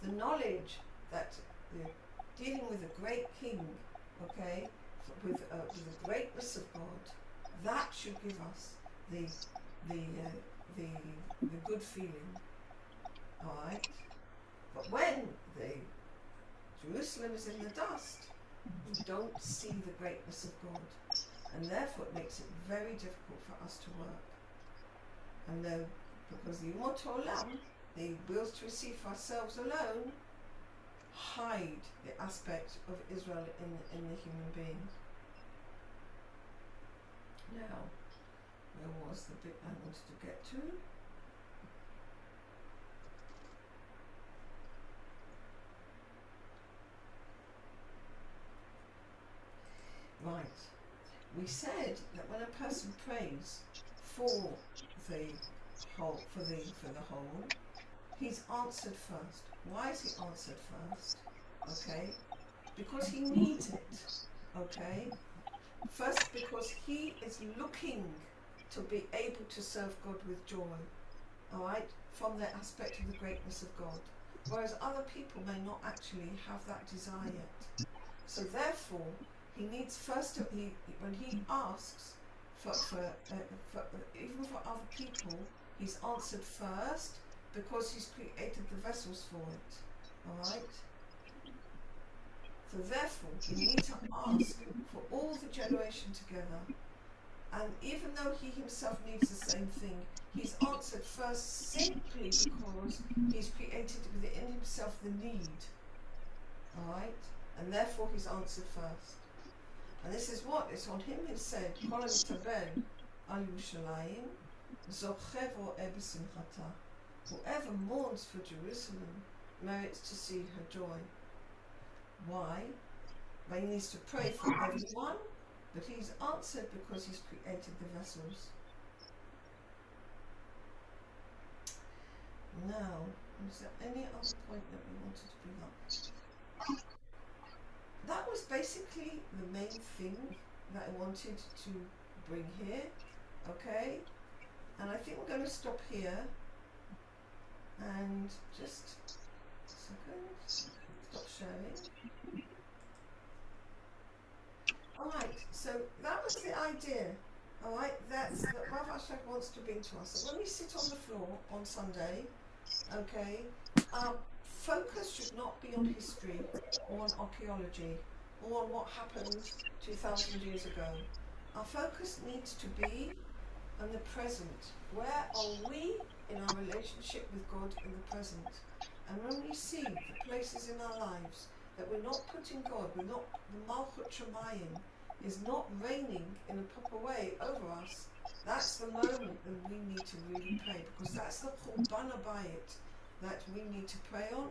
the knowledge that you're dealing with a great king, okay, with the greatness of God, that should give us the good feeling. All right? But when Jerusalem is in the dust, we don't see the greatness of God, and therefore it makes it very difficult for us to work. And because the Umot Olam, the wills to receive for ourselves alone, hide the aspect of Israel in the human being. Now, where was the bit I wanted to get to? Right. We said that when a person prays for the whole, he's answered first. Why is he answered first? Okay, because he needs it. Okay, first because he is looking to be able to serve God with joy. All right, from the aspect of the greatness of God, whereas other people may not actually have that desire yet. So therefore, he needs first. When he asks for even for other people, he's answered first because he's created the vessels for it. All right. So therefore, you need to ask for all the generation together. And even though he himself needs the same thing, he's answered first simply because he's created within himself the need. All right. And therefore, he's answered first. And this is what it's on him who said, Kol ha'mitabel al Yerushalayim, zocheh ro'eh b'simchata. Whoever mourns for Jerusalem merits to see her joy. Why? Well, he needs to pray for everyone, but he's answered because he's created the vessels. Now, is there any other point that we wanted to bring up? That was basically the main thing that I wanted to bring here, okay? And I think we're going to stop here and just a second, stop sharing. Alright, so that was the idea, alright, that Rabbi Ashlag wants to bring to us. So when we sit on the floor on Sunday, okay, our focus should not be on history or on archaeology or on what happened 2,000 years ago. Our focus needs to be on the present. Where are we in our relationship with God in the present? And when we see the places in our lives that we're not putting God, the Malchut Shemayim is not reigning in a proper way over us, that's the moment that we need to really pray, because that's the Churban Habayit that we need to pray on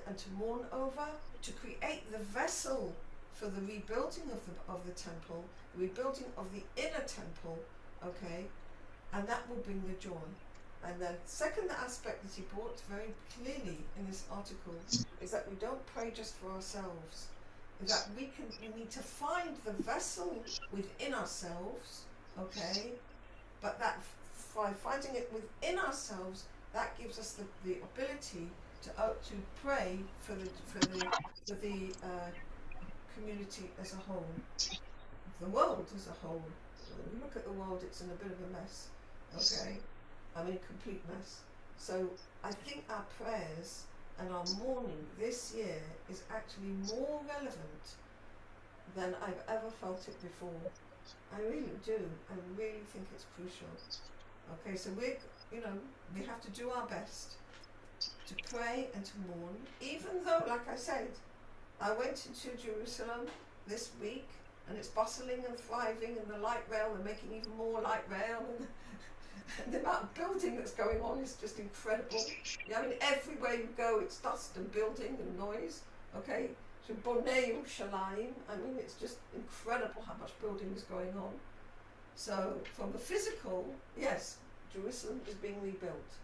and to mourn over, to create the vessel for the rebuilding of the temple, the rebuilding of the inner temple, okay, and that will bring the joy. And the second aspect that he brought very clearly in this article is that we don't pray just for ourselves, that we need to find the vessel within ourselves, okay, but that by finding it within ourselves, that gives us the ability to pray for the community as a whole, the world as a whole. When you look at the world, it's in a bit of a mess, okay, I mean a complete mess. So I think our prayers and our mourning this year is actually more relevant than I've ever felt it before. I really do. I really think it's crucial. Okay, so we have to do our best to pray and to mourn, even though, like I said, I went into Jerusalem this week and it's bustling and thriving, and the light rail, they're making even more light rail, and the amount of building that's going on is just incredible. Yeah, I mean, everywhere you go, it's dust and building and noise. Okay, so Bonei Yerushalayim, I mean, it's just incredible how much building is going on. So, from the physical, yes, Jerusalem is being rebuilt,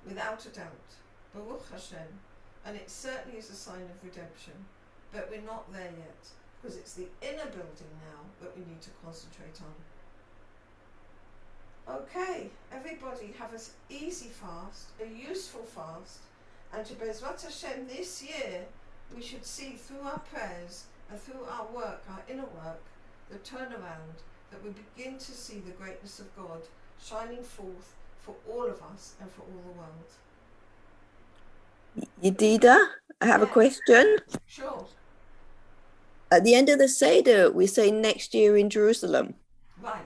without a doubt. Baruch Hashem. And it certainly is a sign of redemption. But we're not there yet, because it's the inner building now that we need to concentrate on. Okay, everybody have an easy fast, a useful fast, and to Bezrat Hashem this year we should see through our prayers and through our work, our inner work, the turnaround, that we begin to see the greatness of God shining forth for all of us and for all the world.
Yedida, I have a question.
Sure.
At the end of the Seder, we say next year in Jerusalem.
Right.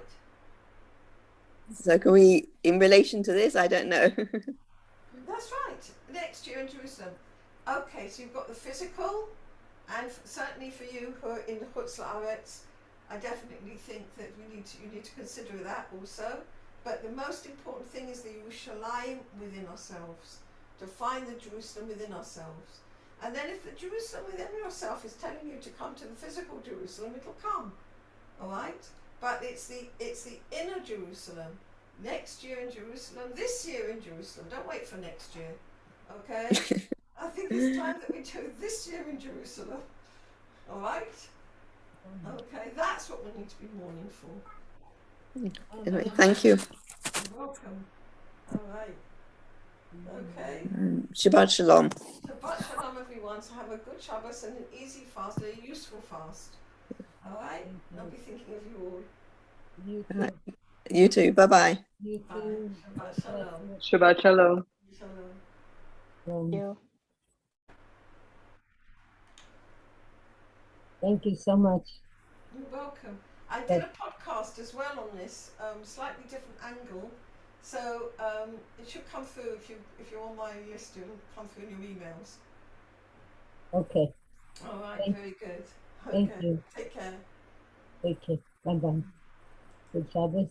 So can we, in relation to this, I don't know.
That's right. Next year in Jerusalem. Okay, so you've got the physical, and certainly for you who are in the Chutz La'aretz, I definitely think that you need to consider that also. But the most important thing is the Yerushalayim within ourselves, to find the Jerusalem within ourselves. And then if the Jerusalem within yourself is telling you to come to the physical Jerusalem, it'll come. All right? But it's the inner Jerusalem. Next year in Jerusalem, this year in Jerusalem. Don't wait for next year. Okay? I think it's time that we do this year in Jerusalem. All right? Okay, that's what we need to be mourning for.
Anyway, thank you.
You're welcome. All right. Okay.
Shabbat Shalom.
Shabbat Shalom, everyone. So have a good Shabbos and an easy fast, a useful fast. All right? I'll be thinking of you all.
You too.
You too. Bye-bye.
You
Bye.
too.
Shabbat Shalom.
Shabbat Shalom.
Shalom.
Thank you so much.
You're welcome. I did a podcast as well on this, slightly different angle. So it should come through if you're on my list. It'll come through in your emails.
Okay.
All right. Very good.
Thank
Okay.
you.
Take care.
Take care. Bye-bye. Good Shabbos.